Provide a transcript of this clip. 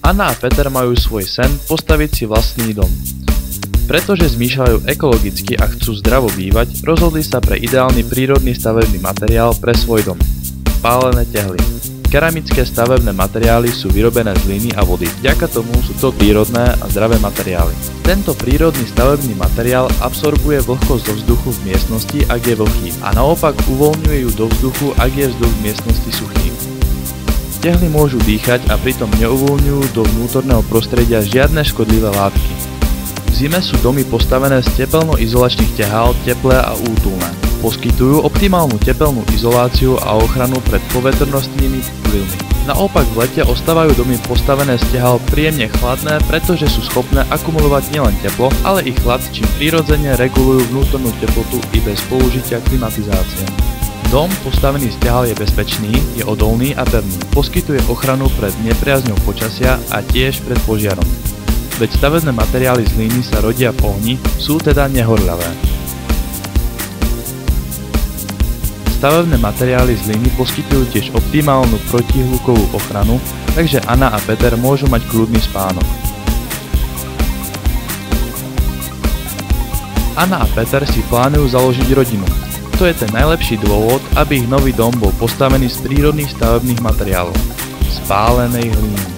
Anna a Peter majú svoj sen postaviť si vlastný dom. Pretože zmýšľajú ekologicky a chcú zdravo bývať, rozhodli sa pre ideálny prírodný stavebný materiál pre svoj dom. Pálené tehly. Keramické stavebné materiály sú vyrobené z hlíny a vody, vďaka tomu sú to prírodné a zdravé materiály. Tento prírodný stavebný materiál absorbuje vlhkosť do vzduchu v miestnosti, ak je vlhký, a naopak uvoľňuje ju do vzduchu, ak je vzduch v miestnosti suchý. Tehly môžu dýchať a pritom neuvoľňujú do vnútorného prostredia žiadne škodlivé látky. V zime sú domy postavené z tepelno-izolačných tehál teplé a útulné. Poskytujú optimálnu tepelnú izoláciu a ochranu pred poveternostnými vplyvmi. Naopak v lete ostávajú domy postavené z tehál príjemne chladné, pretože sú schopné akumulovať nielen teplo, ale i chlad, čím prirodzene regulujú vnútornú teplotu i bez použitia klimatizácie. Dom postavený z tehál je bezpečný, je odolný a pevný, poskytuje ochranu pred nepriazňou počasia a tiež pred požiarom. Veď stavebné materiály z hlíny sa rodia v ohni, sú teda nehorľavé. Stavebné materiály z hlíny poskytujú tiež optimálnu protihlukovú ochranu, takže Anna a Peter môžu mať kľudný spánok. Anna a Peter si plánujú založiť rodinu. To je ten najlepší dôvod, aby ich nový dom bol postavený z prírodných stavebných materiálov, z pálenej hlíny.